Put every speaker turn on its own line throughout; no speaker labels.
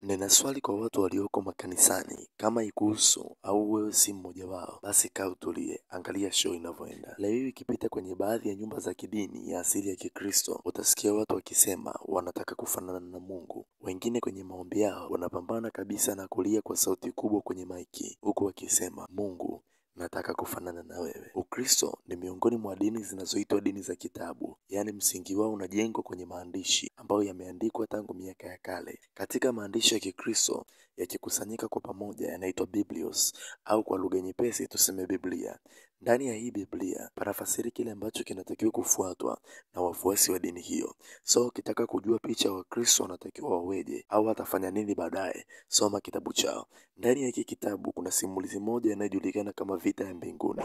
Nina swali kwa watu walioko makanisani, kama ikuhusu au wewe si mmoja wao, basi kaa utulie, angalia show inavyoenda. Leo hii ukipita kwenye baadhi ya nyumba za kidini ya asili ya Kikristo, utasikia watu wakisema wanataka kufanana na Mungu. Wengine kwenye maombi yao wanapambana kabisa na kulia kwa sauti kubwa kwenye maiki, huku wakisema, Mungu, nataka kufanana na wewe. Ukristo ni miongoni mwa dini zinazoitwa dini za kitabu, yaani msingi wao unajengwa kwenye maandishi ambayo yameandikwa tangu miaka ya kale. Katika maandishi ya Kikristo yakikusanyika kwa pamoja yanaitwa Biblios, au kwa lugha nyepesi tuseme Biblia. Ndani ya hii Biblia panafasiri kile ambacho kinatakiwa kufuatwa na wafuasi wa dini hiyo. So ukitaka kujua picha Wakristo wanatakiwa waweje au watafanya nini baadaye, soma kitabu chao. Ndani ya hiki kitabu kuna simulizi moja inayojulikana kama vita ya mbinguni.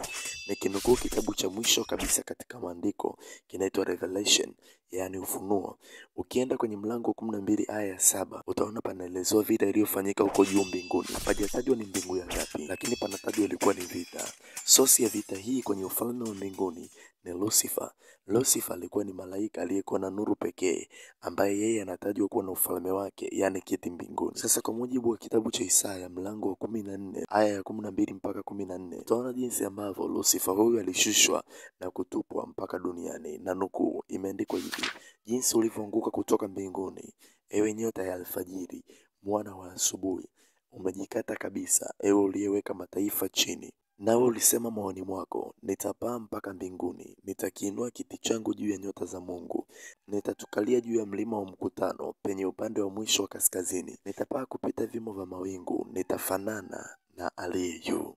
Nikinukuu kitabu cha mwisho kabisa katika maandiko kinaitwa Revelation, yaani Ufunuo. Ukienda kwenye mlango 12 aya ya 7 utaona panaelezewa vita iliyofanyika huko juu mbinguni. Hapajatajwa ni mbingu ya ngapi, lakini panatajwa ilikuwa ni vita. Sosi ya vita hii kwenye ufalme wa mbinguni ni Lucifer. Lucifer alikuwa ni malaika aliyekuwa na nuru pekee, ambaye yeye anatajwa kuwa na ufalme wake, yani kiti mbinguni. Sasa kwa mujibu wa kitabu cha Isaya mlango wa 14 aya ya 12 mpaka 14, utaona jinsi ambavyo Lucifer huyu alishushwa na kutupwa mpaka duniani, na nukuu imeandikwa hivi: jinsi ulivyoanguka kutoka mbinguni, ewe nyota ya alfajiri, mwana wa asubuhi, umejikata kabisa, ewe uliyeweka mataifa chini. Nawe ulisema moyoni mwako, nitapaa mpaka mbinguni, nitakiinua kiti changu juu ya nyota za Mungu, nitatukalia juu ya mlima wa mkutano penye upande wa mwisho wa kaskazini, nitapaa kupita vimo vya mawingu, nitafanana na aliye juu.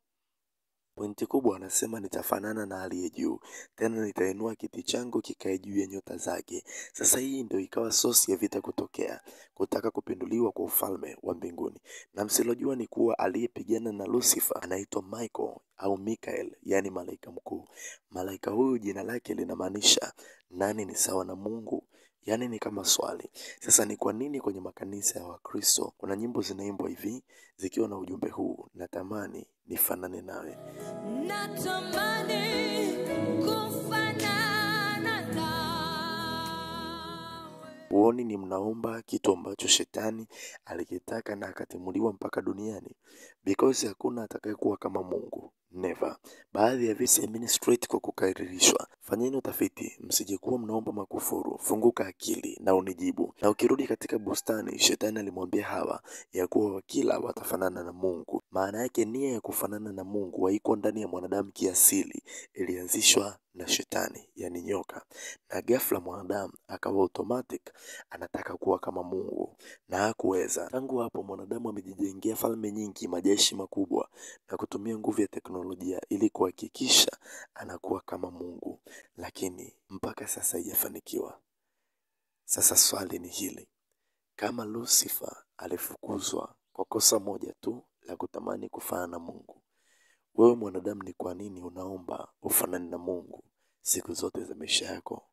Pointi kubwa anasema nitafanana na aliye juu, tena nitainua kiti changu kikae juu ya nyota zake. Sasa hii ndio ikawa sosi ya vita kutokea, kutaka kupinduliwa kwa ufalme wa mbinguni. Na msilojua ni kuwa aliyepigana na Lucifer anaitwa Michael au Mikael, yani malaika mkuu. Malaika huyu jina lake linamaanisha nani ni sawa na Mungu. Yani ni kama swali. Sasa ni kwa nini kwenye makanisa ya Wakristo kuna nyimbo zinaimbwa hivi zikiwa na ujumbe huu, natamani nifanane nawe.
Natamani kufanana nawe.
Huoni ni mnaomba kitu ambacho shetani alikitaka na akatimuliwa mpaka duniani? Because hakuna atakayekuwa kama Mungu. Never. Baadhi ya visa administrate kwa kukaririshwa. Fanyeni utafiti, msijekuwa mnaomba makufuru. Funguka akili na unijibu. Na ukirudi katika bustani, shetani alimwambia Hawa ya kuwa wakila watafanana na Mungu. Maana yake nia ya kufanana na Mungu haiko ndani ya mwanadamu kiasili, ilianzishwa na shetani, yani nyoka. Na ghafla mwanadamu akawa automatic anataka kuwa kama Mungu, na hakuweza. Tangu hapo mwanadamu amejijengea falme nyingi, majeshi makubwa, na kutumia nguvu ya teknolojia ili kuhakikisha anakuwa kama Mungu, lakini mpaka sasa haijafanikiwa. Sasa swali ni hili: kama Lucifer alifukuzwa kwa kosa moja tu la kutamani kufanana na Mungu, wewe mwanadamu ni kwa nini unaomba ufanane na Mungu siku zote za maisha yako?